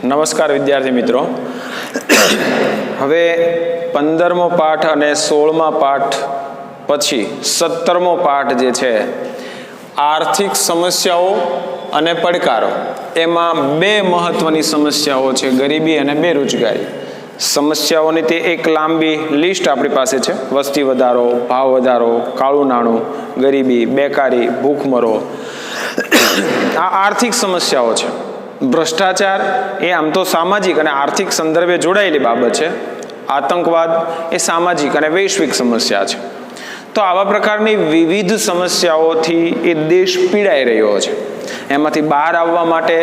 નમસ્કાર વિદ્યાર્થી મિત્રો. હવે 15મો પાઠ અને 16મા પાઠ પછી 17મો પાઠ જે છે આર્થિક સમસ્યાઓ અને પડકારો, એમાં બે મહત્વની સમસ્યાઓ છે, ગરીબી અને બેરોજગારી. સમસ્યાઓની તે એક લાંબી લિસ્ટ આપણી પાસે છે. વસ્તી વધારો, ભાવ વધારો, કાળું નાણું, ગરીબી, બેકારી, ભૂખમરો, આ આર્થિક સમસ્યાઓ છે. ભ્રષ્ટાચાર એ આમ તો સામાજિક અને આર્થિક સંદર્ભે જોડાયેલી બાબત છે. આતંકવાદ એ સામાજિક અને વૈશ્વિક સમસ્યા છે. તો આવા પ્રકારની વિવિધ સમસ્યાઓથી એ દેશ પીડાઈ રહ્યો છે. એમાંથી બહાર આવવા માટે,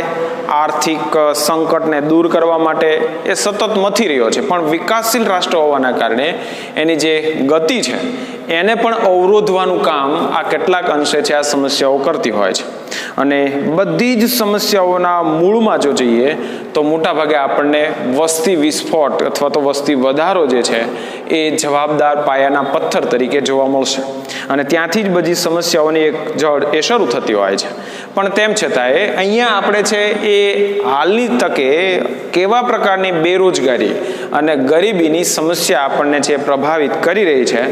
આર્થિક સંકટને દૂર કરવા માટે એ સતત મથી રહ્યો છે. પણ વિકાસશીલ રાષ્ટ્ર હોવાના કારણે એની જે ગતિ છે એને પણ અવરોધવાનું કામ આ કેટલાક અંશે છે આ સમસ્યાઓ કરતી હોય છે. અને બધી જ સમસ્યાઓના મૂળમાં જો જઈએ તો મોટાભાગે આપણને વસ્તી વિસ્ફોટ અથવા તો વસ્તી વધારો જે છે એ જવાબદાર પાયાના પથ્થર તરીકે જોવા મળશે. અને ત્યાંથી જ બધી સમસ્યાઓની એક જડ એ શરૂ થતી હોય છે. પણ તેમ છતાંય અહીંયા આપણે છે એ હાલની તકે કેવા પ્રકારની બેરોજગારી અને ગરીબીની સમસ્યા આપણને જે પ્રભાવિત કરી રહી છે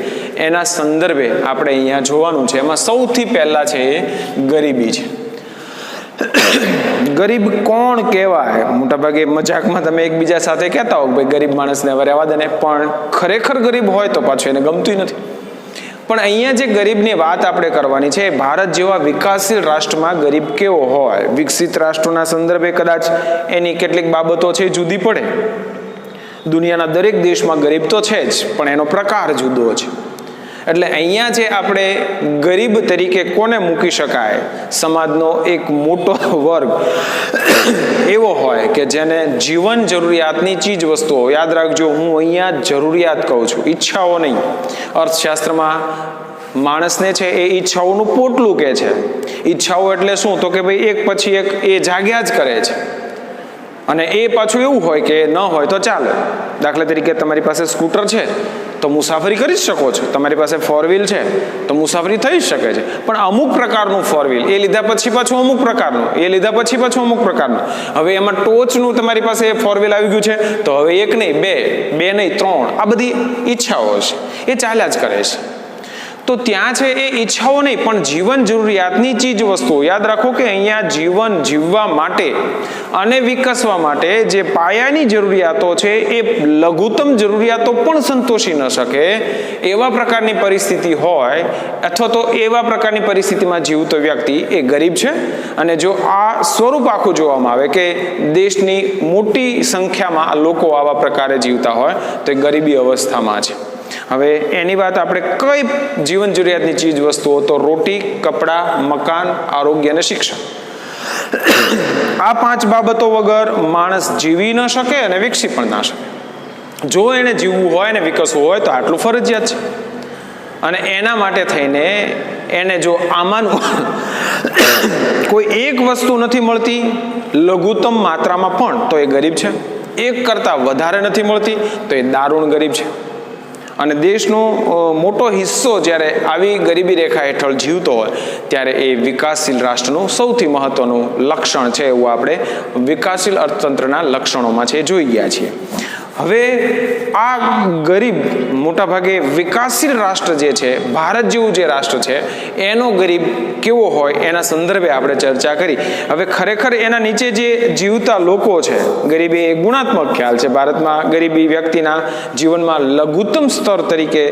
એના સંદર્ભે આપણે અહીંયા જોવાનું છે. એમાં સૌથી પહેલા છે એ ગરીબી છે. ગરીબ કોણ કહેવાય? મોટાભાગે મજાકમાં તમે એકબીજા સાથે કહેતા હો ભાઈ ગરીબ માણસને હવે રહેવા દે ને, પણ ખરેખર ગરીબ હોય તો પાછું એને ગમતું નથી. પણ અહીંયા જે ગરીબની વાત આપણે કરવાની છે, ભારત જેવા વિકાસશીલ રાષ્ટ્રમાં ગરીબ કેવો હોય? વિકસિત રાષ્ટ્રોના સંદર્ભે કદાચ એની કેટલીક બાબતો છે જુદી પડે. દુનિયાના દરેક દેશમાં ગરીબ તો છે જ, પણ એનો પ્રકાર જુદો છે. એટલે અહીંયા જે આપણે ગરીબ તરીકે કોને મૂકી શકાય? સમાજનો એક મોટો વર્ગ એવો હોય કે જેને જીવન જરૂરિયાતની ચીજ વસ્તુઓ, યાદ રાખજો હું અહીંયા જરૂરિયાત કહું છું, ઈચ્છાઓ નહીં. અર્થશાસ્ત્રમાં માણસને છે એ ઈચ્છાઓનું પોટલું કહે છે. ઈચ્છાઓ એટલે શું? તો કે ભાઈ એક પછી એક એ જાગ્યા જ કરે છે. અને એ પાછું એવું હોય કે ન હોય તો ચાલે. દાખલા તરીકે તમારી પાસે સ્કૂટર છે તો મુસાફરી કરી જ શકો છો. તમારી પાસે 4 વ્હીલ છે તો મુસાફરી થઈ જ શકે છે. પણ અમુક પ્રકારનું 4 વ્હીલ, એ લીધા પછી પાછું અમુક પ્રકારનું, એ લીધા પછી પાછું અમુક પ્રકારનું. હવે એમાં ટોચનું તમારી પાસે 4 વ્હીલ આવી ગયું છે તો હવે એક નહીં, બે નહીં, 3, આ બધી ઈચ્છાઓ છે, એ ચાલ્યા જ કરે છે. તો ત્યાં છે એ ઈચ્છાઓ નહીં, પણ જીવન જરૂરિયાતની ચીજ વસ્તુઓ. યાદ રાખો કે અહીંયા જીવન જીવવા માટે અને વિકસવા માટે જે પાયાની જરૂરિયાતો છે એ લઘુત્તમ જરૂરિયાતો પણ સંતોષી ન શકે એવા પ્રકારની પરિસ્થિતિ હોય, અથવા તો એવા પ્રકારની પરિસ્થિતિમાં જીવતો વ્યક્તિ એ ગરીબ છે. અને જો આ સ્વરૂપ આખું જોવામાં આવે કે દેશની મોટી સંખ્યામાં લોકો આવા પ્રકારે જીવતા હોય તો એ ગરીબી અવસ્થામાં છે. હવે એની વાત આપણે કઈ જીવન જરૂરિયાતની ચીજ વસ્તુઓ? તો રોટી, કપડાં, મકાન, આરોગ્ય અને શિક્ષણ. આ 5 બાબતો વગર માણસ જીવી ન શકે અને વિકસી પણ ના શકે. જો એને જીવવું હોય ને વિકસવું હોય તો આટલું ફરજિયાત છે. અને એના માટે થઈને એને જો આમાંનું કોઈ એક વસ્તુ નથી મળતી લઘુત્તમ માત્રામાં પણ તો એ ગરીબ છે. એક કરતાં વધારે નથી મળતી તો એ દારૂણ ગરીબ છે. અને દેશનો મોટો હિસ્સો જ્યારે આવી ગરીબી રેખા હેઠળ જીવતો હોય ત્યારે એ વિકાસશીલ રાષ્ટ્રનું સૌથી મહત્વનું લક્ષણ છે એવું આપણે વિકાસશીલ અર્થતંત્રના લક્ષણોમાં છે જોઈ ગયા છીએ. હવે આ ગરીબ મોટાભાગે વિકાસશીલ રાષ્ટ્ર જે છે, ભારત જેવું જે રાષ્ટ્ર છે એનો ગરીબ કેવો હોય એના સંદર્ભે આપણે ચર્ચા કરી. હવે ખરેખર એના નીચે જે જીવતા લોકો છે, ગરીબી એ ગુણાત્મક ખ્યાલ છે. ભારતમાં ગરીબી વ્યક્તિના જીવનમાં લઘુત્તમ સ્તર તરીકે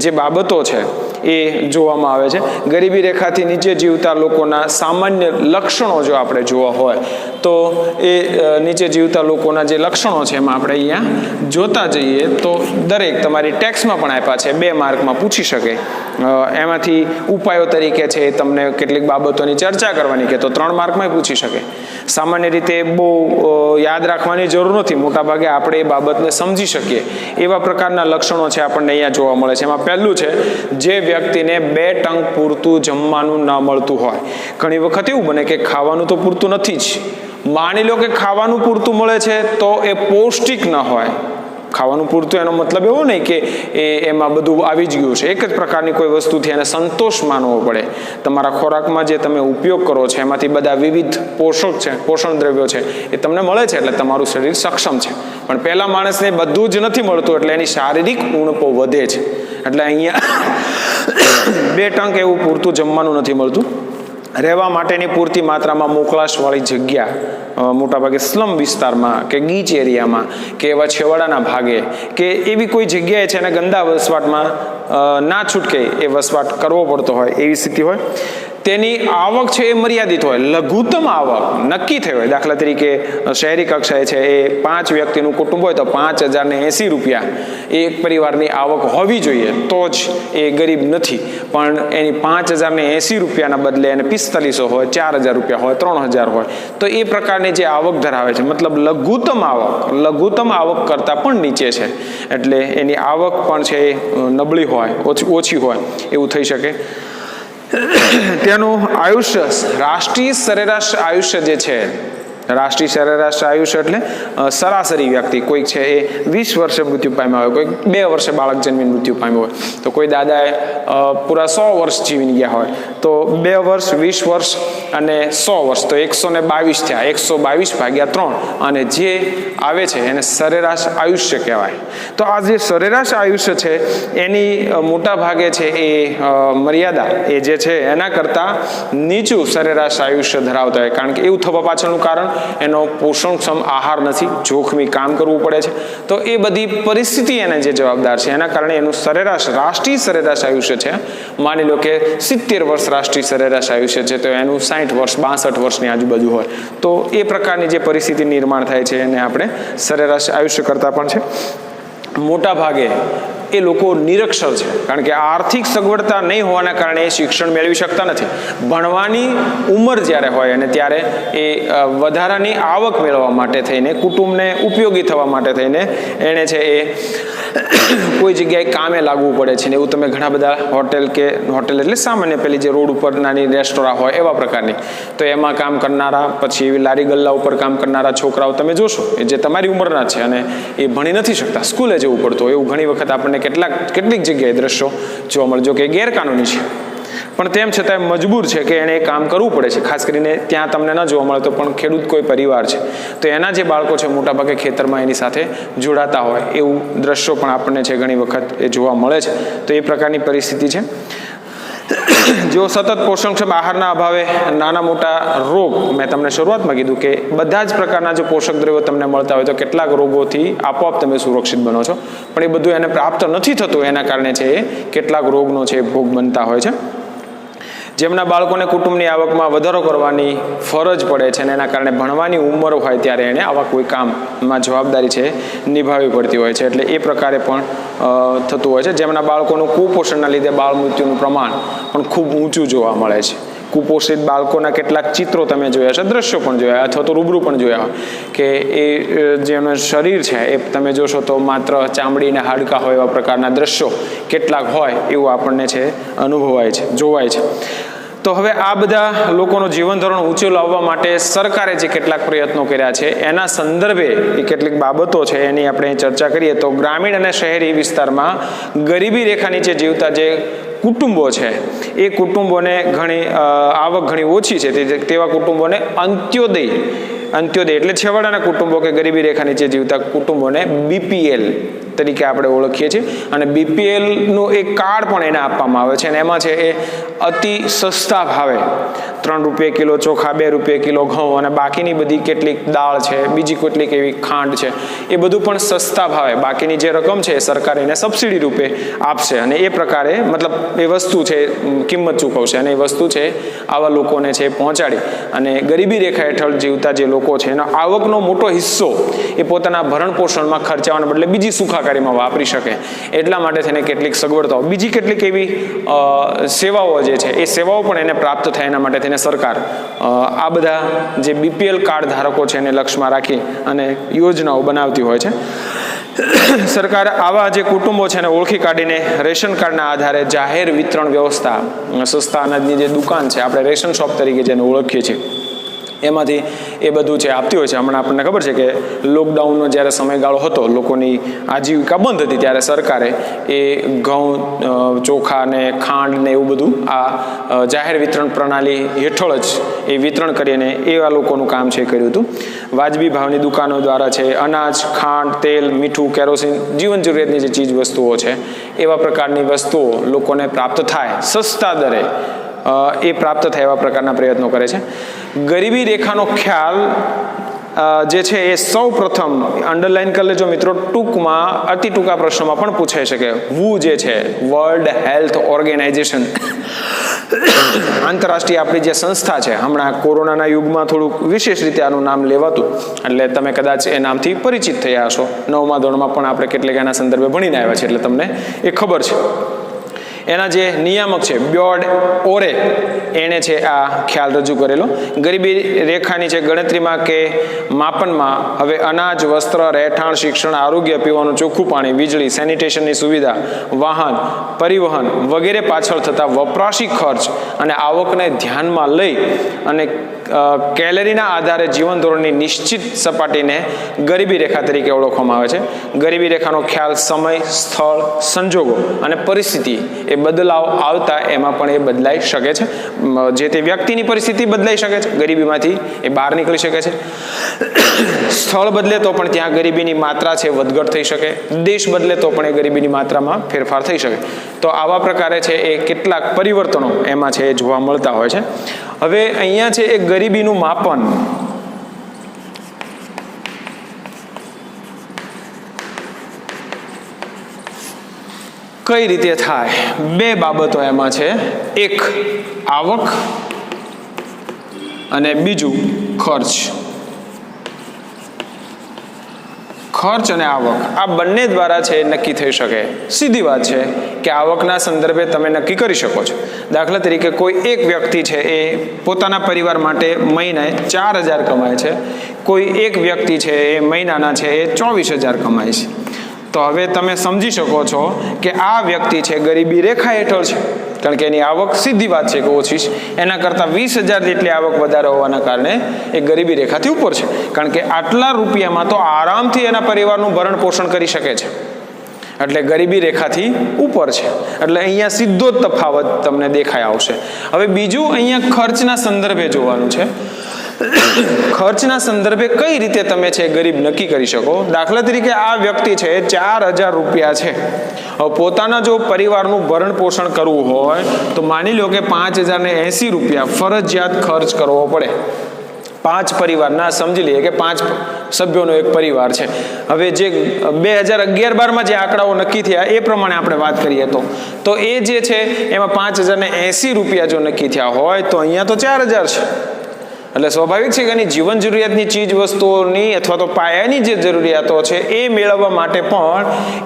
જે બાબતો છે એ જોવામાં આવે છે. ગરીબી રેખાથી નીચે જીવતા લોકોના સામાન્ય લક્ષણો જો આપણે જોવા હોય તો એ નીચે જીવતા લોકોના જે લક્ષણો છે એમાં આપણે અહીંયા જોતા જઈએ તો દરેક તમારી ટેક્સમાં પણ આપ્યા છે, 2 માર્કમાં પૂછી શકે. એમાંથી ઉપાયો તરીકે છે તમને કેટલીક બાબતોની ચર્ચા કરવાની કે તો 3 માર્કમાં પૂછી શકે. સામાન્ય રીતે બહુ યાદ રાખવાની જરૂર નથી, મોટાભાગે આપણે એ બાબતને સમજી શકીએ એવા પ્રકારના લક્ષણો છે આપણને અહીંયા જોવા મળે છે. એમાં પહેલું છે જે વ્યક્તિને 2 ટંક પૂરતું જમવાનું ન મળતું હોય. ઘણી વખત એવું બને કે ખાવાનું તો પૂરતું નથી જ. માની લો કે ખાવાનું પૂરતું મળે છે તો એ પૌષ્ટિક ન હોય. ખાવાનું પૂરતું એનો મતલબ એવો નહીં કે એમાં બધું આવી જ ગયું છે. એક જ પ્રકારની કોઈ વસ્તુથી એને સંતોષ માનવો પડે. તમારા ખોરાકમાં જે તમે ઉપયોગ કરો છો એમાંથી બધા વિવિધ પોષક છે, પોષણ દ્રવ્યો છે, એ તમને મળે છે એટલે તમારું શરીર સક્ષમ છે. પણ પહેલા માણસને બધું જ નથી મળતું એટલે એની શારીરિક ઉણપો વધે છે. એટલે અહીંયા 2 ટંક એવું પૂરતું જમવાનું નથી મળતું. રહેવા માટેની પૂરતી માત્રામાં મોકળાશવાળી જગ્યા મોટાભાગે સ્લમ વિસ્તારમાં કે ગીચ એરિયામાં કે એવા છેવાડાના ભાગે કે એવી કોઈ જગ્યાએ છે અને ગંદા વસવાટમાં ના છૂટકે એ વસવાટ કરવો પડતો હોય એવી સ્થિતિ હોય. તેની આવક છે એ મર્યાદિત હોય. લઘુત્તમ આવક નક્કી થઈ હોય. દાખલા તરીકે શહેરી કક્ષાએ છે એ 5 વ્યક્તિનું કુટુંબ હોય તો 5,080 રૂપિયા એ એક પરિવારની આવક હોવી જોઈએ તો જ એ ગરીબ નથી. પણ એની 5,080 રૂપિયાના બદલે એને 4500 હોય, 4,000 રૂપિયા હોય, 3,000 હોય તો એ પ્રકારની જે આવક ધરાવે છે, મતલબ લઘુત્તમ આવક કરતાં પણ નીચે છે એટલે એની આવક પણ છે એ નબળી હોય, ઓછી હોય એવું થઈ શકે. તેનું આયુષ્ય, રાષ્ટ્રીય સરેરાશ આયુષ્ય જે છે, રાષ્ટ્રીય સરેરાશ આયુષ્ય એટલે સરાસરી વ્યક્તિ કોઈક છે એ 20 વર્ષે મૃત્યુ પામ્યા હોય, કોઈક 2 વર્ષે બાળક જન્મીને મૃત્યુ પામ્યો હોય, તો કોઈ દાદાએ પૂરા 100 વર્ષ જીવીને ગયા હોય તો 2 વર્ષ, 20 વર્ષ અને 100 વર્ષ તો 122 થયા. 122 ભાગ્યા 3 અને જે આવે છે એને સરેરાશ આયુષ્ય કહેવાય. તો આ જે સરેરાશ આયુષ્ય છે એની મોટા ભાગે છે એ મર્યાદા એ જે છે એના કરતાં નીચું સરેરાશ આયુષ્ય ધરાવતા હોય. કારણ કે એવું થવા પાછળનું કારણ એનો પોષણક્ષમ આહાર નથી, જોખમી કામ કરવું પડે છે. તો એ બધી પરિસ્થિતિ એને જે જવાબદાર છે એના કારણે એનું રાષ્ટ્રીય સરેરાશ આયુષ્ય છે. માની લો કે 70 વર્ષ રાષ્ટ્રીય સરેરાશ આયુષ્ય છે તો એનું 60 વર્ષ, 62 વર્ષની આજુબાજુ હોય તો એ પ્રકારની જે પરિસ્થિતિ નિર્માણ થાય છે એને આપણે સરેરાશ આયુષ્ય કરતા પણ છે. મોટા ભાગે એ લોકો નિરક્ષર છે કારણ કે આર્થિક સગવડતા નહીં હોવાના કારણે એ શિક્ષણ મેળવી શકતા નથી. ભણવાની ઉંમર જ્યારે હોય અને ત્યારે એ વધારાની આવક મેળવવા માટે થઈને, કુટુંબને ઉપયોગી થવા માટે થઈને એણે છે એ કોઈ જગ્યાએ કામે લાગવું પડે છે. ને એવું તમે ઘણા બધા હોટેલ એટલે સામાન્ય પેલી જે રોડ ઉપર નાની રેસ્ટોરાં હોય એવા પ્રકારની, તો એમાં કામ કરનારા, પછી એવી લારી ગલ્લા ઉપર કામ કરનારા છોકરાઓ તમે જોશો એ જે તમારી ઉંમરના છે અને એ ભણી નથી શકતા, સ્કૂલે જવું પડતું એવું ઘણી વખત આપણને કેટલીક જગ્યાએ દ્રશ્યો જોવા મળે. જો કે ગેરકાનૂની છે પણ તેમ છતાં મજબૂર છે કે એને કામ કરવું પડે છે. ખાસ કરીને ત્યાં તમને ન જોવા મળે તો પણ ખેડૂત કોઈ પરિવાર છે તો એના જે બાળકો છે મોટાભાગે ખેતરમાં એની સાથે જોડાતા હોય એવું દ્રશ્યો પણ આપણને છે ઘણી વખત એ જોવા મળે છે. તો એ પ્રકારની પરિસ્થિતિ છે. જો સતત પોષણક્ષમ આહારના અભાવે નાના મોટા રોગ, મેં તમને શરૂઆતમાં કીધું કે બધા જ પ્રકારના જો પોષક દ્રવ્યો તમને મળતા હોય તો કેટલાક રોગોથી આપોઆપ તમે સુરક્ષિત બનો છો, પણ એ બધું એને પ્રાપ્ત નથી થતું એના કારણે છે એ કેટલાક રોગનો છે ભોગ બનતા હોય છે. જેમના બાળકોને કુટુંબની આવકમાં વધારો કરવાની ફરજ પડે છે અને એના કારણે ભણવાની ઉંમર હોય ત્યારે એને આવા કોઈ કામમાં જવાબદારી છે નિભાવવી પડતી હોય છે એટલે એ પ્રકારે પણ થતું હોય છે. જેમના બાળકોનું કુપોષણના લીધે બાળ મૃત્યુનું પ્રમાણ પણ ખૂબ ઊંચું જોવા મળે છે. કુપોષિત બાળકોના કેટલાક ચિત્રો તમે જોયા છે, દ્રશ્યો પણ જોયા અથવા તો રૂબરૂ પણ જોયા હોય કે એ જેનું શરીર છે એ તમે જોશો તો માત્ર ચામડીના હાડકાં હોય એવા પ્રકારના દ્રશ્યો કેટલાક હોય એવું આપણને છે અનુભવાય છે, જોવાય છે. તો હવે આ બધા લોકોનું જીવન ધોરણ ઊંચું લાવવા માટે સરકારે જે કેટલાક પ્રયત્નો કર્યા છે એના સંદર્ભે એ કેટલીક બાબતો છે એની આપણે ચર્ચા કરીએ તો ગ્રામીણ અને શહેરી વિસ્તારમાં ગરીબી રેખા નીચે જીવતા જે કુટુંબો છે એ કુટુંબોને આવક ઘણી ઓછી છે તેવા કુટુંબોને અંત્યોદય એટલે છેવાડાના કુટુંબો કે ગરીબી રેખા નીચે જીવતા કુટુંબોને BPL તરીકે આપણે ઓળખીએ છીએ. અને BPLનું એક કાર્ડ પણ એને આપવામાં આવે છે અને એમાં છે એ અતિ સસ્તા ભાવે 3 રૂપિયા કિલો ચોખા, 2 રૂપિયા કિલો ઘઉં અને બાકીની બધી કેટલીક દાળ છે, બીજી કેટલીક એવી ખાંડ છે, એ બધું પણ સસ્તા ભાવે બાકીની જે રકમ છે એ સરકાર એને સબસિડી રૂપે આપશે અને એ પ્રકારે મતલબ એ વસ્તુ છે કિંમત ચૂકવશે અને એ વસ્તુ છે આવા લોકોને છે પહોંચાડી અને ગરીબી રેખા હેઠળ જીવતા જે લોકો છે એનો આવકનો મોટો હિસ્સો એ પોતાના ભરણ પોષણમાં ખર્ચાવાના બદલે બીજી સુખાકારીમાં વાપરી શકે એટલા માટે થઈને કેટલીક સગવડતાઓ, બીજી કેટલીક એવી સેવાઓ જે છે એ સેવાઓ પણ એને પ્રાપ્ત થાય એના માટે થઈને સરકાર આ બધા જે BPL કાર્ડ ધારકો છે એને લક્ષ્યમાં રાખી અને યોજનાઓ બનાવતી હોય છે. સરકાર આવા જે કુટુંબો છે એને ઓળખી કાઢીને રેશન કાર્ડના આધારે જાહેર વિતરણ વ્યવસ્થા, સસ્તા અનાજની જે દુકાન છે આપણે રેશન શોપ તરીકે જેને ઓળખીએ છીએ એમાંથી એ બધું છે આપતી હોય છે. હમણાં આપણને ખબર છે કે લોકડાઉનનો જ્યારે સમયગાળો હતો, લોકોની આજીવિકા બંધ હતી, ત્યારે સરકારે એ ઘઉં, ચોખા ને ખાંડ ને એવું બધું આ જાહેર વિતરણ પ્રણાલી હેઠળ જ એ વિતરણ કરીને એવા લોકોનું કામ છે કર્યું હતું. વાજબી ભાવની દુકાનો દ્વારા છે અનાજ, ખાંડ, તેલ, મીઠું, કેરોસીન, જીવન જરૂરિયાતની જે ચીજ વસ્તુઓ છે એવા પ્રકારની વસ્તુઓ લોકોને પ્રાપ્ત થાય સસ્તા દરે, એ પ્રાપ્ત થાય એવા પ્રકારના પ્રયત્નો કરે છે. ગરીબી રેખાનો ખ્યાલ જે છે એ સૌ પ્રથમ અંડરલાઈન કરી લેજો મિત્રો, ટૂંકમાં અતિ ટૂંકા પ્રશ્નમાં પણ પૂછાઈ શકે. WHO જે છે, વર્લ્ડ હેલ્થ ઓર્ગેનાઇઝેશન, આંતરરાષ્ટ્રીય આપણી જે સંસ્થા છે, હમણાં કોરોનાના યુગમાં થોડુંક વિશેષ રીતે આનું નામ લેવાતું, એટલે તમે કદાચ એ નામથી પરિચિત થયા હશો. 9મા ધોરણમાં પણ આપણે કેટલીક એના સંદર્ભે ભણીને આવ્યા છે, એટલે તમને એ ખબર છે. એના જે નિયામક છે બ્યોર્ડ ઓરે, એણે છે આ ખ્યાલ રજૂ કરેલો. ગરીબી રેખાની છે ગણતરીમાં કે માપનમાં હવે અનાજ, વસ્ત્ર, રહેઠાણ, શિક્ષણ, આરોગ્ય, પીવાનું ચોખ્ખું પાણી, વીજળી, સેનિટેશનની સુવિધા, વાહન, પરિવહન વગેરે પાછળ થતા વપરાશી ખર્ચ અને આવકને ધ્યાનમાં લઈ અને કેલરીના આધારે જીવન ધોરણની નિશ્ચિત સપાટીને ગરીબી રેખા તરીકે ઓળખવામાં આવે છે. ગરીબી રેખાનો ખ્યાલ સમય, સ્થળ, સંજોગો અને પરિસ્થિતિ એ બદલાવ આવતા એમાં પણ એ બદલાઈ શકે છે. જે તે વ્યક્તિની પરિસ્થિતિ બદલાઈ શકે છે, ગરીબીમાંથી એ બહાર નીકળી શકે છે. સ્થળ બદલે તો પણ ત્યાં ગરીબીની માત્રા છે વધઘટ થઈ શકે. દેશ બદલે તો પણ એ ગરીબીની માત્રામાં ફેરફાર થઈ શકે. તો આવા પ્રકારે છે એ કેટલાક પરિવર્તનો એમાં છે એ જોવા મળતા હોય છે. હવે અહીંયા છે એ ગરીબીનું માપન કઈ રીતે થાય? બે બાબતો એમાં છે, એક આવક અને બીજું ખર્ચ. ખર્ચ અને આવક આ બંને દ્વારા છે નક્કી થઈ શકે. સીધી વાત છે કે આવકના સંદર્ભે તમે નક્કી કરી શકો છો. દાખલા તરીકે કોઈ એક વ્યક્તિ છે એ પોતાના પરિવાર માટે મહિને 4,000 કમાય છે, કોઈ એક વ્યક્તિ છે એ મહિનાના છે એ 24,000 કમાય છે. તો હવે તમે સમજી શકો છો કે આ વ્યક્તિ છે ગરીબી રેખા હેઠળ છે, કારણ કે એની આવક સીધી વાત છે કે ઓછી છે. એના કરતાં 20,000 જેટલી આવક વધારે હોવાના કારણે એ ગરીબી રેખાથી ઉપર છે, કારણ કે આટલા રૂપિયામાં તો આરામથી એના પરિવારનું ભરણ પોષણ કરી શકે છે, એટલે ગરીબી રેખાથી ઉપર છે. એટલે અહીંયા સીધો જ તફાવત તમને દેખાઈ આવશે. હવે બીજું અહીંયા ખર્ચના સંદર્ભે જોવાનું છે. ખર્ચના સંદર્ભે કઈ રીતે તમે છે ગરીબ નક્કી કરી શકો? દાખલા તરીકે આ વ્યક્તિ છે 4,000 રૂપિયા છે. હવે પોતાના જો પરિવારનું ભરણ પોષણ કરવું હોય તો માની લો કે 5,080 રૂપિયા ફરજિયાત ખર્ચ કરવો પડે. 5 પરિવારના, સમજી લઈએ કે 5 સભ્યોનો એક પરિવાર છે. હવે જે 2011-12માં જે આંકડાઓ નક્કી થયા એ પ્રમાણે આપણે વાત કરીએ તો એ જે છે એમાં 5,080 રૂપિયા જો નક્કી થયા હોય તો અહીંયા તો 4,000 છે. એટલે સ્વાભાવિક છે કે એની જીવન જરૂરિયાતની ચીજ વસ્તુઓની અથવા તો પાયાની જે જરૂરિયાતો છે એ મેળવવા માટે પણ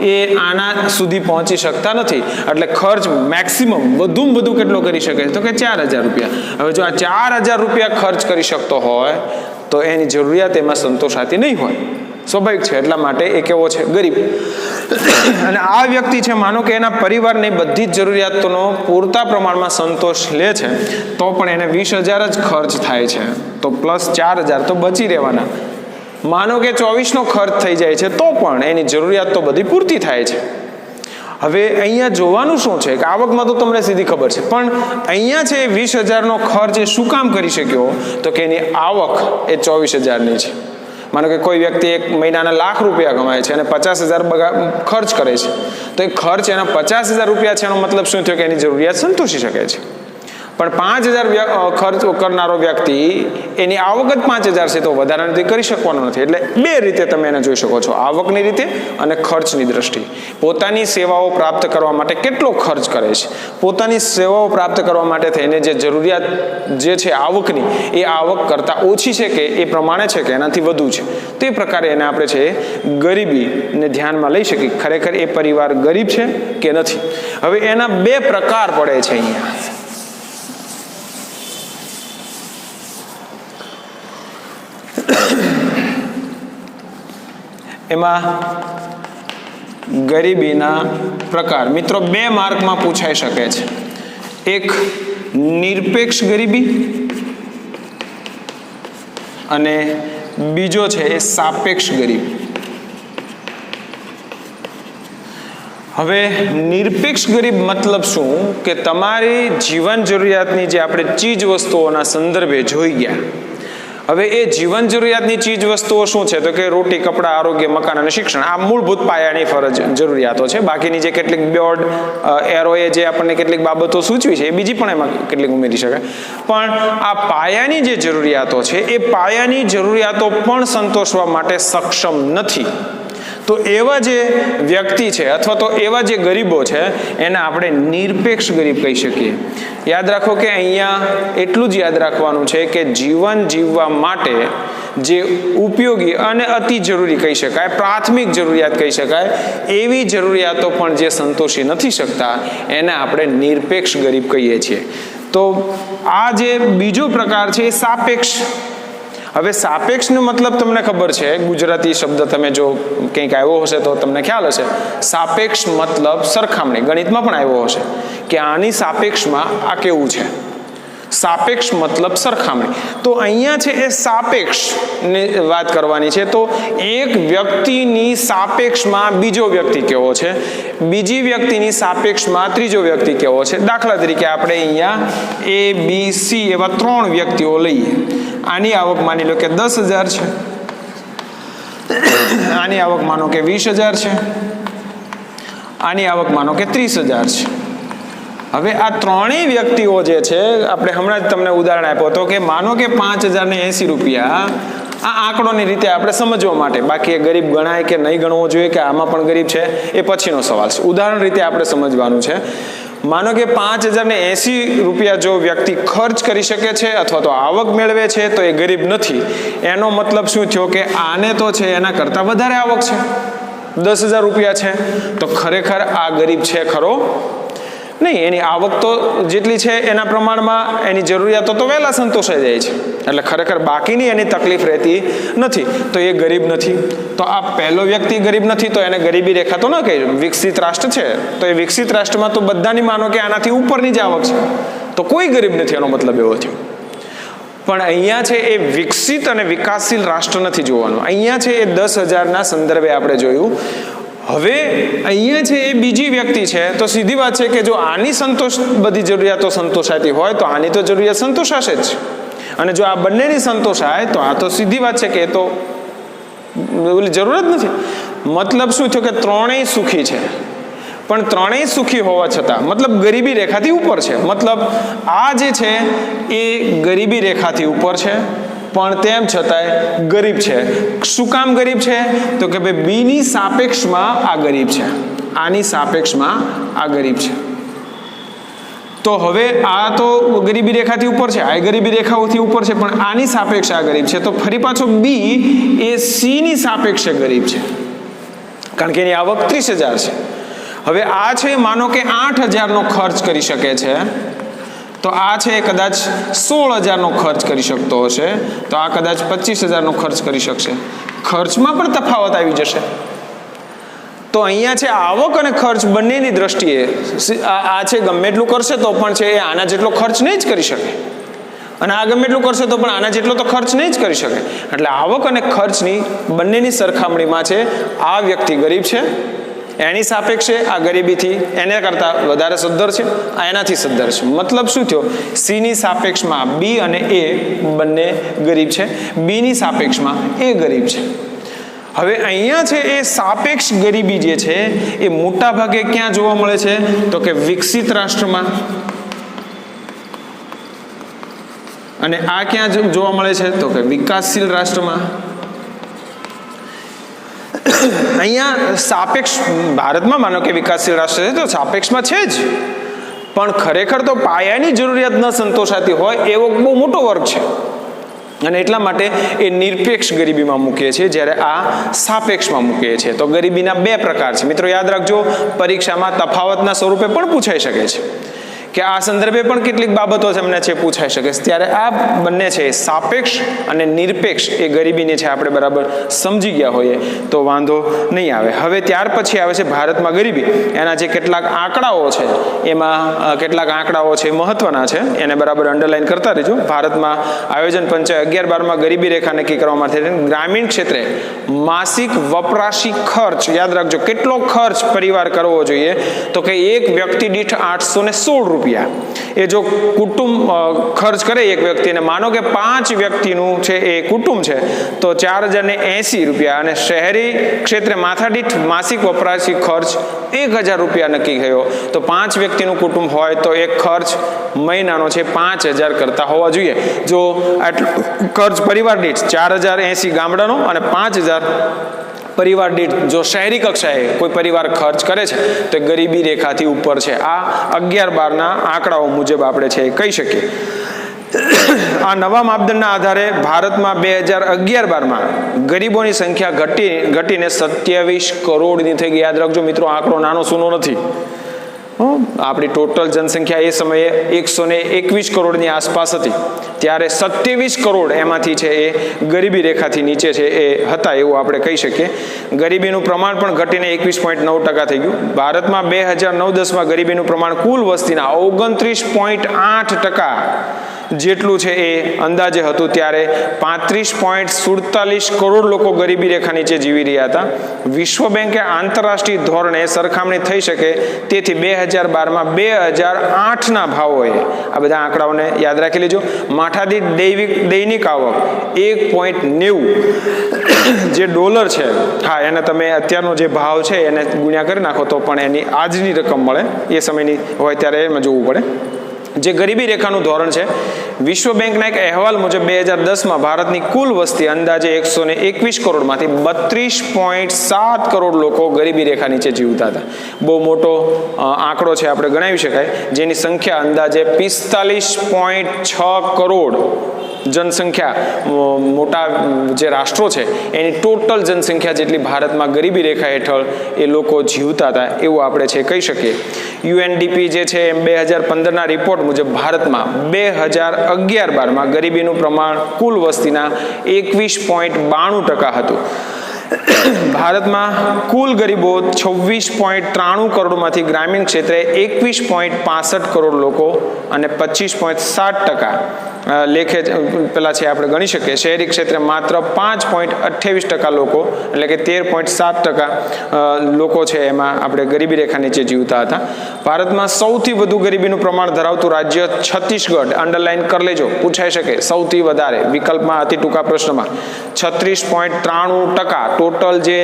એ આના સુધી પહોંચી શકતા નથી. એટલે ખર્ચ મેક્સિમમ વધુમાં વધુ કેટલો કરી શકે તો કે 4,000 રૂપિયા. હવે જો આ 4,000 રૂપિયા ખર્ચ કરી શકતો હોય તો એની જરૂરિયાત એમાં સંતોષાતી નહીં હોય, સ્વાભાવિક છે. એટલા માટે એ કેવો છે? ગરીબ. અને આ વ્યક્તિ છે માનો કે એના પરિવારની બધી જ જરૂરિયાતોનો પૂરતા પ્રમાણમાં સંતોષ લે છે તો પણ એને 20,000 જ ખર્ચ થાય છે, તો પ્લસ 4,000 તો બચી રહેવાના. માનો કે 24નો ખર્ચ થઈ જાય છે તો પણ એની જરૂરિયાત તો બધી પૂરતી થાય છે. હવે અહીંયા જોવાનું શું છે કે આવકમાં તો તમને સીધી ખબર છે, પણ અહીંયા છે 20,000નો ખર્ચ એ શું કામ કરી શક્યો તો કે એની આવક એ 24,000ની છે. માનો કે કોઈ વ્યક્તિ એક મહિનાના લાખ રૂપિયા કમાય છે અને 50,000 ખર્ચ કરે છે, તો એ ખર્ચ એના 50,000 રૂપિયા છે, એનો મતલબ શું થયો કે એની જરૂરિયાત સંતોષી શકે છે. પણ 5,000 ખર્ચ કરનારો વ્યક્તિ એની આવક જ 5,000 છે તો વધારાની કરી શકવાનો નથી. એટલે બે રીતે તમે એને જોઈ શકો છો, આવકની રીતે અને ખર્ચની દ્રષ્ટિએ. પોતાની સેવાઓ પ્રાપ્ત કરવા માટે કેટલો ખર્ચ કરે છે, પોતાની સેવાઓ પ્રાપ્ત કરવા માટે થઈને જે જરૂરિયાત જે છે આવકની, એ આવક કરતાં ઓછી છે કે એ પ્રમાણે છે કે એનાથી વધુ છે. તે પ્રકારે એને આપણે છે ગરીબીને ધ્યાનમાં લઈ શકીએ, ખરેખર એ પરિવાર ગરીબ છે કે નથી. હવે એના બે પ્રકાર પડે છે અહીંયા. એમાં ગરીબીના પ્રકાર મિત્રો 2 માર્કમાં પૂછાઈ શકે છે. એક નિરપેક્ષ ગરીબી અને બીજો છે એ સાપેક્ષ ગરીબી. હવે નિરપેક્ષ ગરીબ મતલબ શું કે તમારી જીવન જરૂરિયાતની જે આપણે ચીજ વસ્તુઓના સંદર્ભે જોઈ ગયા, હવે એ જીવન જરૂરિયાતની ચીજ વસ્તુઓ શું છે તો કે રોટી, કપડાં, આરોગ્ય, મકાન અને શિક્ષણ, આ મૂળભૂત પાયાની ફરજ જરૂરિયાતો છે. બાકીની જે કેટલીક બોર્ડ એરોએ જે આપણને કેટલીક બાબતો સૂચવી છે એ બીજી પણ એમાં કેટલીક ઉમેરી શકાય. પણ આ પાયાની જે જરૂરિયાતો છે એ પાયાની જરૂરિયાતો પણ સંતોષવા માટે સક્ષમ નથી. તો એવા જે વ્યક્તિ છે અથવા તો એવા જે ગરીબો છે એને આપણે નિરપેક્ષ ગરીબ કહી શકીએ. યાદ રાખો કે અહીંયા એટલું જ યાદ રાખવાનું છે કે જીવન જીવવા માટે જે ઉપયોગી અને અતિ જરૂરી કહી શકાય, પ્રાથમિક જરૂરિયાત કહી શકાય, એવી જરૂરિયાતો પણ જે સંતોષી નથી શકતા એને આપણે નિરપેક્ષ ગરીબ કહીએ છીએ. તો આ જે બીજો પ્રકાર છે એ સાપેક્ષ. હવે સાપેક્ષનો મતલબ તમને ખબર છે, ગુજરાતી શબ્દ તમે જો કંઈક આવ્યો હશે તો તમને ખ્યાલ હશે. સાપેક્ષ મતલબ સરખામણી, ગણિતમાં પણ આવ્યો હશે કે આની સાપેક્ષમાં આ કેવું છે. સાપેક્ષ મતલબ સરખામણી. તો અહીંયા છે એ સાપેક્ષની વાત કરવાની છે. તો એક વ્યક્તિની સાપેક્ષમાં બીજો વ્યક્તિ કેવો છે, બીજી વ્યક્તિની સાપેક્ષમાં ત્રીજો વ્યક્તિ કેવો છે. દાખલા તરીકે આપણે અહીંયા A, B, C એવા 3 વ્યક્તિઓ લઈએ. આની આવક માની લો કે 10,000 છે, આની આવક માનો કે 20,000 છે, આની આવક માનો કે 30,000 છે. હવે આ ત્રણેય વ્યક્તિઓ જે છે, આપણે હમણાં જ તમને ઉદાહરણ આપ્યો હતો કે માનો કે 5,080 રૂપિયા, આ આંકડોની રીતે આપણે સમજવા માટે, બાકી એ ગરીબ ગણાય કે નહીં ગણવો જોઈએ કે આમાં પણ ગરીબ છે એ પછીનો સવાલ છે. ઉદાહરણ રીતે આપણે સમજવાનું છે. માનો કે 5,080 રૂપિયા જો વ્યક્તિ ખર્ચ કરી શકે છે અથવા તો આવક મેળવે છે તો એ ગરીબ નથી. એનો મતલબ શું થયો કે આને તો છે એના કરતાં વધારે આવક છે, 10,000 રૂપિયા છે, તો ખરેખર આ ગરીબ છે ખરો નહીં. એની આવક તો જેટલી છે એના પ્રમાણમાં એની જરૂરિયાતો તો વહેલા સંતોષાઈ જાય છે, એટલે ખરેખર બાકીની એની તકલીફ રહેતી નથી, તો એ ગરીબ નથી. તો આ પહેલો વ્યક્તિ ગરીબ નથી તો એને ગરીબી રેખા તો ન કહી. વિકસિત રાષ્ટ્ર છે તો એ વિકસિત રાષ્ટ્રમાં તો બધાની માનો કે આનાથી ઉપરની જ આવક છે, તો કોઈ ગરીબ નથી, એનો મતલબ એવો થયો. પણ અહીંયા છે એ વિકસિત અને વિકાસશીલ રાષ્ટ્ર નથી જોવાનું. અહીંયા છે એ 10,000ના સંદર્ભે આપણે જોયું. હવે અહીંયા છે એ બીજી વ્યક્તિ છે, તો સીધી વાત છે કે જો આની બધી જરૂરિયાતો સંતોષાતી હોય તો આની તો જરૂરિયાત સંતોષાશે જ, અને જો આ બંનેની સંતોષાય તો આ તો સીધી વાત છે કે એ તો ઓલી જરૂરત નથી. મતલબ શું થયો કે ત્રણેય સુખી છે, પણ ત્રણેય સુખી હોવા છતાં મતલબ ગરીબી રેખાથી ઉપર છે. મતલબ આ જે છે એ ગરીબી રેખાથી ઉપર છે પણ તેમ છતાંય ગરીબ છે. શું કામ ગરીબ છે તો કે ભાઈ બીની સાપેક્ષમાં આ ગરીબ છે, આની સાપેક્ષમાં આ ગરીબ છે. તો હવે આ તો ગરીબી રેખાથી ઉપર છે, આ ગરીબી રેખાઓથી ઉપર છે, પણ આની સાપેક્ષે આ ગરીબ છે. તો ફરી પાછો બી એ સી ની સાપેક્ષે ગરીબ છે, કારણ કે એની આવક 30,000 છે. હવે આ છે માનો કે 8,000નો ખર્ચ કરી શકે છે, તો આ છે કદાચ 16,000નો ખર્ચ કરી શકતો હશે, તો આ કદાચ 25,000નો ખર્ચ કરી શકશે. ખર્ચમાં પણ તફાવત આવી જશે. તો અહીંયા છે આવક અને ખર્ચ બંનેની દ્રષ્ટિએ આ છે ગમે એટલું કરશે તો પણ છે એ આના જેટલો ખર્ચ નહીં જ કરી શકે, અને આ ગમે એટલું કરશે તો પણ આના જેટલો તો ખર્ચ નહીં જ કરી શકે. એટલે આવક અને ખર્ચની બંનેની સરખામણીમાં છે આ વ્યક્તિ ગરીબ છે, એની સાપેક્ષે આ ગરીબીથી એને કરતાં વધારે સદ્ધર છે, આ એનાથી સદ્ધર છે. મતલબ શું થયો, સીની સાપેક્ષમાં બી અને એ બંને ગરીબ છે, બીની સાપેક્ષમાં એ ગરીબ છે. હવે અહીંયા છે એ સાપેક્ષ ગરીબી જે છે એ મોટા ભાગે ક્યાં જોવા મળે છે તો કે વિકસિત રાષ્ટ્રમાં, અને આ ક્યાં જોવા મળે છે તો કે વિકાસશીલ રાષ્ટ્રમાં. અહીંયા સાપેક્ષ ભારતમાં માનો કે વિકાસશીલ રાષ્ટ્ર છે તો સાપેક્ષમાં છે જ, પણ ખરેખર તો પાયાની જરૂરિયાત ન સંતોષાતી હોય એવો બહુ મોટો વર્ગ છે, અને એટલા માટે એ નિરપેક્ષ ગરીબીમાં મૂકીએ છીએ, જ્યારે આ સાપેક્ષમાં મૂકીએ છીએ. તો ગરીબીના બે પ્રકાર છે મિત્રો, યાદ રાખજો. પરીક્ષામાં તફાવતના સ્વરૂપે પણ પૂછાઈ શકે છે કે આ સંદર્ભે પણ કેટલીક બાબતો એમને છે પૂછાઈ શકે છે. ત્યારે આ બંને છે સાપેક્ષ અને નિરપેક્ષ એ ગરીબીને છે આપણે બરાબર સમજી ગયા હોઈએ તો વાંધો નહીં આવે. હવે ત્યાર પછી આવે છે ભારતમાં ગરીબી. એના જે કેટલાક આંકડાઓ છે એમાં કેટલાક આંકડાઓ છે મહત્વના છે, એને બરાબર અંડરલાઈન કરતા રહેજો. ભારતમાં આયોજન પંચે 11-12માં ગરીબી રેખા નક્કી કરવા માટે ગ્રામીણ ક્ષેત્રે માસિક વપરાશી ખર્ચ, યાદ રાખજો કેટલો ખર્ચ પરિવાર કરવો જોઈએ, તો કે એક વ્યક્તિ દીઠ 816 રૂપિયા. એ જો કુટુંબ ખર્ચ કરે એક વ્યક્તિને, માનો કે 5 વ્યક્તિનું છે એ કુટુંબ છે તો 4080 રૂપિયા, અને શહેરી ક્ષેત્રે માથાદીઠ માસિક વપરાશી ખર્ચ 1000 રૂપિયા નક્કી થયો. તો 5 વ્યક્તિનું કુટુંબ હોય તો એક ખર્ચ મહિનાનો છે 5000 કરતા હોવા જોઈએ. જો આટલો ખર્ચ પરિવાર દીઠ 4080 ગામડાનો અને 5000 પરિવાર દીઠ જો શહેરી કક્ષાએ કોઈ પરિવાર ખર્ચ કરે છે તો ગરીબી રેખાથી ઉપર છે. આ 11-12ના આંકડાઓ મુજબ આપણે છે કહી શકીએ. આ નવા માપદંડના આધારે ભારતમાં 2011-12માં ગરીબોની સંખ્યા ઘટીને 27 કરોડની થઈ ગઈ. યાદ રાખજો મિત્રો, આંકડો નાનો સૂનો નથી. આપણી ટોટલ જનસંખ્યા એ સમયે 121 કરોડની આસપાસ હતી, ત્યારે 27 કરોડ એમાંથી છે એ ગરીબી રેખાથી નીચે છે એ હતા એવું આપણે કહી શકીએ. ગરીબીનું પ્રમાણ પણ ઘટીને 21.9% થઈ ગયું. ભારતમાં 2009-10માં ગરીબીનું પ્રમાણ કુલ વસ્તીના 29.8% જેટલું છે એ અંદાજે હતું, ત્યારે 35.47 કરોડ લોકો ગરીબી રેખા નીચે જીવી રહ્યા હતા. વિશ્વ બેંકે આંતરરાષ્ટ્રીય ધોરણે સરખામણી થઈ શકે તેથી 2012માં 2008ના ભાવોએ, આ બધા આંકડાઓને યાદ રાખી લેજો, માથાદીઠ દૈનિક આવક 1.90 જે ડોલર છે, હા એને તમે અત્યારનો જે ભાવ છે એને ગુણ્યા કરી નાખો તો પણ એની આજની રકમ મળે. એ સમયની હોય ત્યારે એમાં જોવું પડે. જે ગરીબી રેખાનું ધોરણ છે, વિશ્વ બેંકના એક અહેવાલ મુજબ 2010માં ભારતની કુલ વસ્તી અંદાજે 121 કરોડમાંથી 32.7 કરોડ લોકો ગરીબી રેખા નીચે જીવતા હતા. બહુ મોટો આંકડો છે, આપણે ગણાવી શકાય, જેની સંખ્યા અંદાજે 45.6 કરોડ જનસંખ્યા, મોટા જે રાષ્ટ્રો છે એની ટોટલ જનસંખ્યા જેટલી ભારતમાં ગરીબી રેખા હેઠળ એ લોકો જીવતા હતા એવું આપણે છે કહી શકીએ. યુએનડીપી જે છે એમ 2015ના રિપોર્ટ મુજબ ભારતમાં 2011-12માં ગરીબીનું પ્રમાણ કુલ વસ્તીના 21.92% હતું. ભારતમાં કુલ ગરીબો 26.93 કરોડમાંથી ગ્રામીણ ક્ષેત્રે 21.65 કરોડ લોકો અને 25.7% લેખે પેલા છે આપણે ગણી શકીએ. શહેરી ક્ષેત્રે માત્ર 5.28% લોકો, એટલે કે 13.7% લોકો છે એમાં આપણે ગરીબી રેખા નીચે જીવતા હતા. ભારતમાં સૌથી વધુ ગરીબીનું પ્રમાણ ધરાવતું રાજ્ય છત્તીસગઢ, અંડરલાઈન કરી લેજો, પૂછાઈ શકે સૌથી વધારે વિકલ્પમાં અતિ ટૂંકા પ્રશ્નમાં. 36.93% ટોટલ જે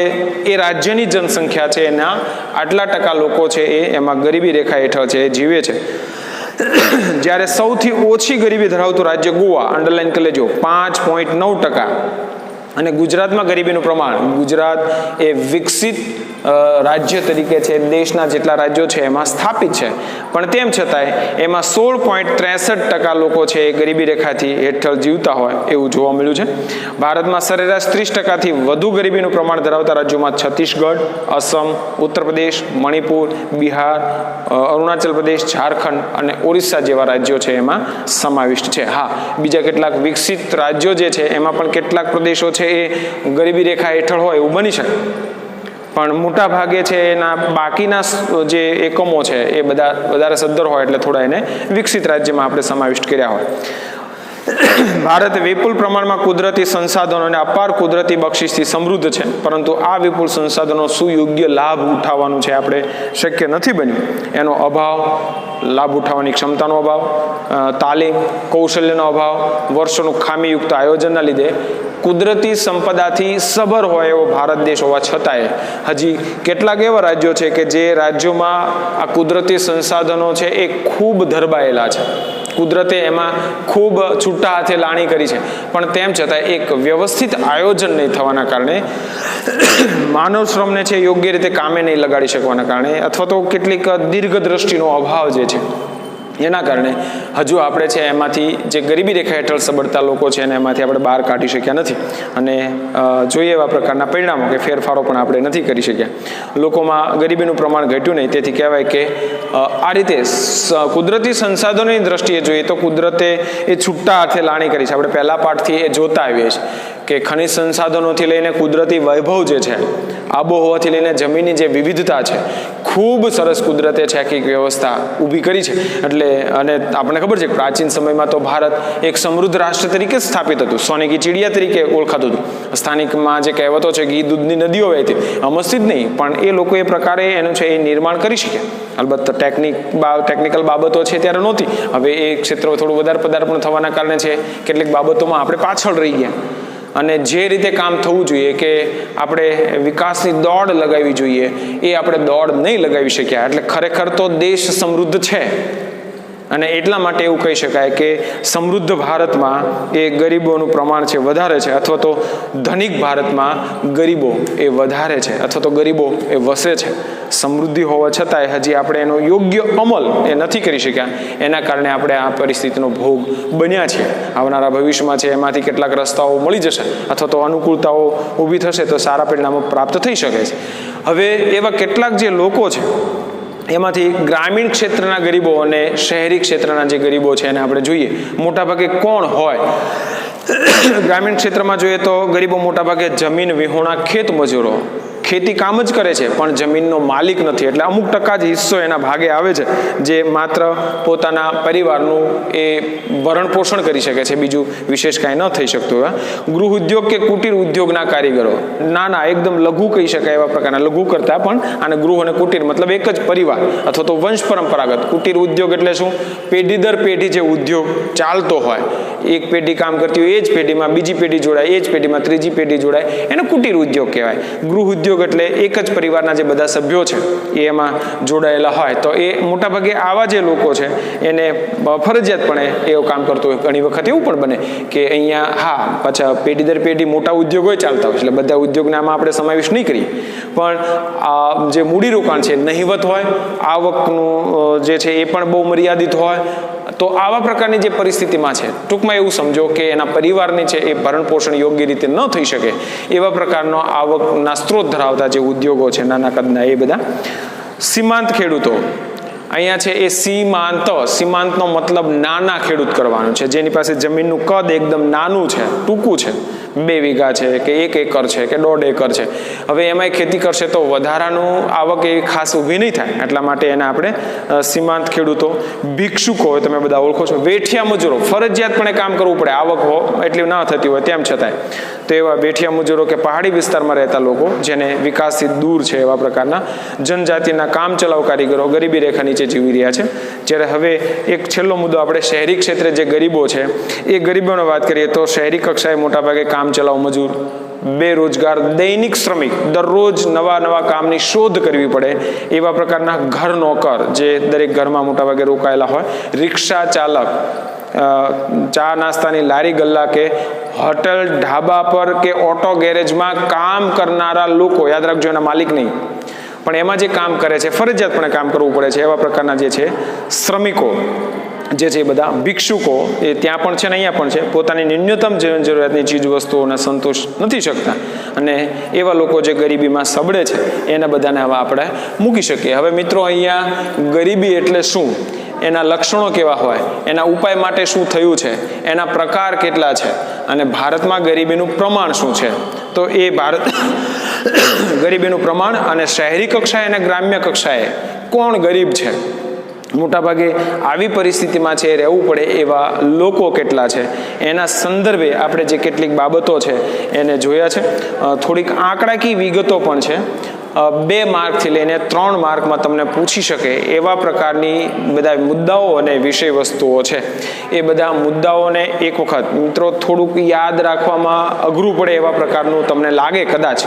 એ રાજ્યની જનસંખ્યા છે એના આટલા ટકા લોકો છે એ એમાં ગરીબી રેખા હેઠળ છે એ જીવે છે. જ્યારે સૌથી ઓછી ગરીબી ધરાવતું રાજ્ય ગોવા, અંડરલાઈન કરી લેજો, 5.9%. અને ગુજરાતમાં ગરીબીનું પ્રમાણ, ગુજરાત એ વિકસિત રાજ્ય તરીકે છે દેશના જેટલા રાજ્યો છે એમાં સ્થાપિત છે, પણ તેમ છતાંય એમાં 16.63% લોકો છે એ ગરીબી રેખાથી હેઠળ જીવતા હોય એવું જોવા મળ્યું છે. ભારતમાં સરેરાશ 30%થી વધુ ગરીબીનું પ્રમાણ ધરાવતા રાજ્યોમાં છત્તીસગઢ, અસમ, ઉત્તર પ્રદેશ, મણિપુર, બિહાર, અરુણાચલ પ્રદેશ, ઝારખંડ અને ઓરિસ્સા જેવા રાજ્યો છે એમાં સમાવિષ્ટ છે. હા, બીજા કેટલાક વિકસિત રાજ્યો જે છે એમાં પણ કેટલાક પ્રદેશો છે એ ગરીબી રેખા હેઠળ હોય એવું બની શકે, પણ મોટા ભાગે છે એના બાકીના જે એકમો છે એ બધા વધારે સદ્ધર હોય એટલે થોડા એને વિકસિત રાજ્યમાં આપણે સમાવિષ્ટ કર્યા હોય. ભારત વિપુલ પ્રમાણમાં કુદરતી સંસાધનો અને અપાર કુદરતી બક્ષિસથી સમૃદ્ધ છે, પરંતુ આ વિપુલ સંસાધનો સુયોગ્ય લાભ ઉઠાવવાનું છે આપણે શક્ય નથી બન્યું. એનો અભાવ, લાભ ઉઠાવવાની ક્ષમતાનો અભાવ, તાલીમ, કૌશલ્યનો અભાવ, વર્ષોનું ખામીયુક્ત આયોજનના લીધે કુદરતી સંપદાથી સભર હોય એવો ભારત દેશ હોવા છતાંય હજી કેટલાક એવા રાજ્યો છે કે જે રાજ્યોમાં આ કુદરતી સંસાધનો છે એ ખૂબ ધરબાયેલા છે. કુદરતે એમાં ખૂબ છૂટા હાથે લાણી કરી છે, પણ તેમ છતાં એક વ્યવસ્થિત આયોજન નહીં થવાના કારણે, માનવ શ્રમને છે યોગ્ય રીતે કામે નહીં લગાડી શકવાના કારણે, અથવા તો કેટલીક દીર્ઘ દ્રષ્ટિનો અભાવ જે છે એના કારણે હજુ આપણે છે એમાંથી જે ગરીબી રેખા હેઠળ સબળતા લોકો છે એને એમાંથી આપણે બહાર કાઢી શક્યા નથી અને જોઈએ એવા પ્રકારના પરિણામો કે ફેરફારો પણ આપણે નથી કરી શક્યા. લોકોમાં ગરીબીનું પ્રમાણ ઘટ્યું નહીં. તેથી કહેવાય કે આ રીતે કુદરતી સંસાધનોની દ્રષ્ટિએ જોઈએ તો કુદરતે એ છૂટા હાથે લાણી કરી છે. આપણે પહેલા પાઠથી એ જોતા આવીએ છીએ કે ખનિજ સંસાધનોથી લઈને કુદરતી વૈભવ જે છે, આબોહવાથી લઈને જમીનની જે વિવિધતા છે, ખૂબ સરસ કુદરતે છે આખી વ્યવસ્થા ઊભી કરી છે. એટલે અને આપણને ખબર છે કે પ્રાચીન સમયમાં તો ભારત એક સમૃદ્ધ રાષ્ટ્ર તરીકે સ્થાપિત હતું, સોને કી ચીડિયા તરીકે ઓળખાતું હતું. સ્થાનિકમાં જે કહેવતો છે ઘી દૂધની નદીઓ વહેતી, અમસ્તી જ નહીં, પણ એ લોકો એ પ્રકારે એનું છે એ નિર્માણ કરી શકે. અલબત્ત ટેકનિકલ બાબતો છે ત્યારે નહોતી. હવે એ ક્ષેત્ર થોડું વધારે પદાર્પણ થવાના કારણે છે કેટલીક બાબતોમાં આપણે પાછળ રહી ગયા અને જે રીતે કામ થવું જોઈએ કે આપણે વિકાસની દોડ લગાવવી જોઈએ એ આપણે દોડ નહીં લગાવી શક્યા. એટલે ખરેખર તો દેશ સમૃદ્ધ છે અને એટલા માટે એવું કહી શકાય કે સમૃદ્ધ ભારતમાં એ ગરીબોનું પ્રમાણ છે વધારે છે, અથવા તો ધનિક ભારતમાં ગરીબો એ વધારે છે, અથવા તો ગરીબો એ વસે છે. સમૃદ્ધિ હોવા છતાંય હજી આપણે એનો યોગ્ય અમલ એ નથી કરી શક્યા. એના કારણે આપણે આ પરિસ્થિતિનો ભોગ બન્યા છીએ. આવનારા ભવિષ્યમાં છે એમાંથી કેટલાક રસ્તાઓ મળી જશે અથવા તો અનુકૂળતાઓ ઊભી થશે તો સારા પરિણામો પ્રાપ્ત થઈ શકે છે. હવે એવા કેટલાક જે લોકો છે એમાંથી ગ્રામીણ ક્ષેત્રના ગરીબો અને શહેરી ક્ષેત્રના જે ગરીબો છે એને આપણે જોઈએ. મોટાભાગે કોણ હોય? ગ્રામીણ ક્ષેત્રમાં જોઈએ તો ગરીબો મોટાભાગે જમીન વિહોણા ખેત મજૂરો, ખેતી કામ જ કરે છે પણ જમીનનો માલિક નથી. એટલે અમુક ટકા જ હિસ્સો એના ભાગે આવે છે જે માત્ર પોતાના પરિવારનું એ ભરણ પોષણ કરી શકે છે, બીજું વિશેષ કાંઈ ન થઈ શકતું હોય. ગૃહ ઉદ્યોગ કે કુટીર ઉદ્યોગના કારીગરો, નાના એકદમ લઘુ કહી શકાય એવા પ્રકારના, લઘુ કરતા પણ આને ગૃહ અને કુટીર મતલબ એક જ પરિવાર અથવા તો વંશ પરંપરાગત. કુટીર ઉદ્યોગ એટલે શું? પેઢી દર પેઢી જે ઉદ્યોગ ચાલતો હોય, એક પેઢી કામ કરતી હોય એ જ પેઢીમાં બીજી પેઢી જોડાય, એ જ પેઢીમાં ત્રીજી પેઢી જોડાય, એને કુટીર ઉદ્યોગ કહેવાય. ગૃહ ઉદ્યોગ એટલે એક જ પરિવારના જે બધા સભ્યો છે એ એમાં જોડાયેલા હોય. તો એ મોટાભાગે આવા જે લોકો છે એને ફરજિયાતપણે એવું કામ કરતું હોય. ઘણી વખત એવું પણ બને કે અહીંયા પાછા પેઢી દર પેઢી મોટા ઉદ્યોગો ચાલતા હોય, એટલે બધા ઉદ્યોગને આમાં આપણે સમાવેશ નહીં કરીએ, પણ આ જે મૂડીરોકાણ છે નહિવત હોય, આવકનું જે છે એ પણ બહુ મર્યાદિત હોય. તો આવા પ્રકારની જે પરિસ્થિતિમાં છે, ટૂંકમાં એવું સમજો કે એના પરિવારની છે એ ભરણ પોષણ યોગ્ય રીતે ન થઈ શકે એવા પ્રકારનો આવકના સ્ત્રોત ધરાવતા જે ઉદ્યોગો છે નાના કદના, એ બધા સીમાંત ખેડૂતો. અહીંયા છે એ સીમાંતનો મતલબ નાના ખેડૂત કરવાનું છે, જેની પાસે જમીનનું કદ એકદમ નાનું છે, ટૂંકું છે, 2 વીઘા છે કે 1 એકર છે કે 1.5 એકર છે. હવે એમાંય ખેતી કરશે તો વધારાનું આવક એવી ખાસ ઊભી નહીં થાય. એટલા માટે એને આપણે સીમાંત ખેડૂતો. ભિક્ષુકો તમે બધા ઓળખો છો, વેઠિયા મજૂરો, ફરજિયાતપણે કામ કરવું પડે, આવક એટલી ના થતી હોય તેમ છતાંય. તો એવા વેઠિયા મજૂરો કે પહાડી વિસ્તારમાં રહેતા લોકો જેને વિકાસથી દૂર છે એવા પ્રકારના જનજાતિના કામચલાઉ કારીગરો ગરીબી રેખા નીચે જીવી રહ્યા છે. જ્યારે હવે એક છેલ્લો મુદ્દો, આપણે શહેરી ક્ષેત્રે જે ગરીબો છે એ ગરીબોની વાત કરીએ તો શહેરી કક્ષાએ મોટાભાગે કામચલાઉ મજૂર, બેરોજગાર, દૈનિક શ્રમિક, દરરોજ નવા કામની શોધ કરવી પડે એવા પ્રકારના ઘર નોકર જે દરેક ઘરમાં મોટાભાગે રોકાયેલા હોય, રિક્ષા ચાલક, ચા નાસ્તાની લારી ગલ્લા કે હોટલ ઢાબા પર કે ઓટો ગેરેજમાં કામ કરનારા લોકો, યાદ રાખજો એના માલિક નહીં પણ એમાં જે કામ કરે છે, ફરજિયાતપણે કામ કરવું પડે છે એવા પ્રકારના જે છે શ્રમિકો જે છે એ બધા. ભિક્ષુકો એ ત્યાં પણ છે ને અહીંયા પણ છે, પોતાની ન્યૂનતમ જીવન જરૂરિયાતની ચીજ વસ્તુઓના સંતોષ નથી શકતા અને એવા લોકો જે ગરીબીમાં સબળે છે એના બધાને હવે આપણે મૂકી શકીએ. હવે મિત્રો, અહીંયા ગરીબી એટલે શું, એના લક્ષણો કેવા હોય, એના ઉપાય માટે શું થયું છે, એના પ્રકાર કેટલા છે અને ભારતમાં ગરીબીનું પ્રમાણ શું છે. તો એ ગરીબીનું પ્રમાણ અને શહેરી કક્ષાએ અને ગ્રામ્ય કક્ષાએ કોણ ગરીબ છે, મોટાભાગે આવી પરિસ્થિતિમાં છે રહેવું પડે એવા લોકો કેટલા છે, એના સંદર્ભે આપણે જે કેટલીક બાબતો છે એને જોયા છે. થોડીક આંકડાકીય વિગતો પણ છે. 2 માર્કથી લઈને 3 માર્કમાં તમને પૂછી શકે એવા પ્રકારની બધા મુદ્દાઓ અને વિષય વસ્તુઓ છે. એ બધા મુદ્દાઓને એક વખત મિત્રો થોડુંક યાદ રાખવામાં અઘરું પડે એવા પ્રકારનું તમને લાગે કદાચ,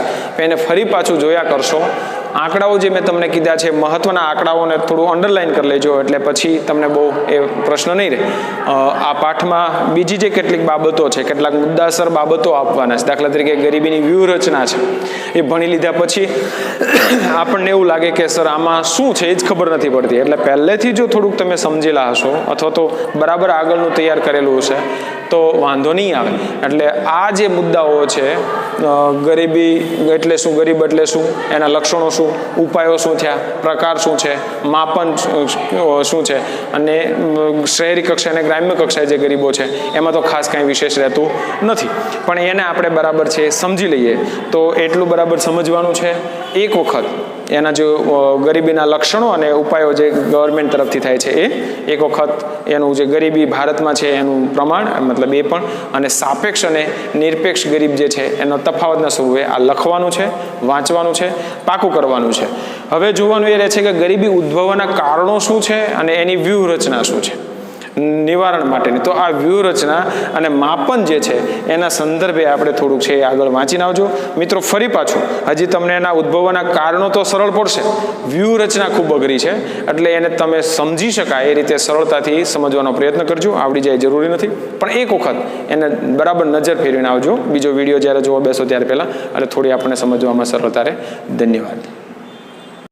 એને ફરી પાછું જોયા કરશો આંકડાઓ જે મેં તમને કીધા છે, મહત્વના આંકડાઓને થોડું અંડરલાઈન કરી લેજો, એટલે પછી તમને બહુ એ પ્રશ્ન નહીં રહે. આ પાઠમાં બીજી જે કેટલીક બાબતો છે, કેટલાક મુદ્દાસર બાબતો આપવાના છે. દાખલા તરીકે ગરીબીની વ્યૂહરચના છે, એ ભણી લીધા પછી આપણને એવું લાગે કે સર આમાં શું છે એ જ ખબર નથી પડતી. એટલે પહેલેથી જો થોડુંક તમે સમજેલા હશો અથવા તો બરાબર આગળનું તૈયાર કરેલું હશે તો વાંધો નહીં આવે. એટલે આ જે મુદ્દાઓ છે, ગરીબી એટલે શું, ગરીબ એટલે શું, એના લક્ષણો શું, ઉપાયો શું થયા, પ્રકાર શું છે, માપન શું છે, અને શહેરી કક્ષાએ અને ગ્રામ્ય કક્ષાએ જે ગરીબો છે એમાં તો ખાસ કાંઈ વિશેષ રહેતું નથી, પણ એને આપણે બરાબર છે સમજી લઈએ તો એટલું બરાબર સમજવાનું છે. એક વખત એના જે ગરીબીના લક્ષણો અને ઉપાયો જે ગવર્મેન્ટ તરફથી થાય છે એ એક વખત એનું જે ગરીબી ભારતમાં છે એનું પ્રમાણ, મતલબ એ પણ, અને સાપેક્ષ અને નિરપેક્ષ ગરીબ જે છે એનો તફાવતના સ્વરૂપે આ લખવાનું છે, વાંચવાનું છે, પાકું કરવાનું છે. હવે જોવાનું એ રહે છે કે ગરીબી ઉદ્ભવવાના કારણો શું છે અને એની વ્યૂહરચના શું છે નિવારણ માટેની. તો આ વ્યૂહરચના અને માપન જે છે એના સંદર્ભે આપણે થોડુંક છે આગળ વાંચીને આવજો મિત્રો. ફરી પાછું હજી તમને એના ઉદ્ભવવાના કારણો તો સરળ પડશે, વ્યૂહરચના ખૂબ અઘરી છે, એટલે એને તમે સમજી શકાય એ રીતે સરળતાથી સમજવાનો પ્રયત્ન કરજો. આવડી જાય જરૂરી નથી, પણ એક વખત એને બરાબર નજર ફેરવીને આવજો બીજો વિડીયો જ્યારે જોવા બેસો ત્યારે પહેલાં, એટલે થોડી આપણને સમજવામાં સરળતા રહે. ધન્યવાદ.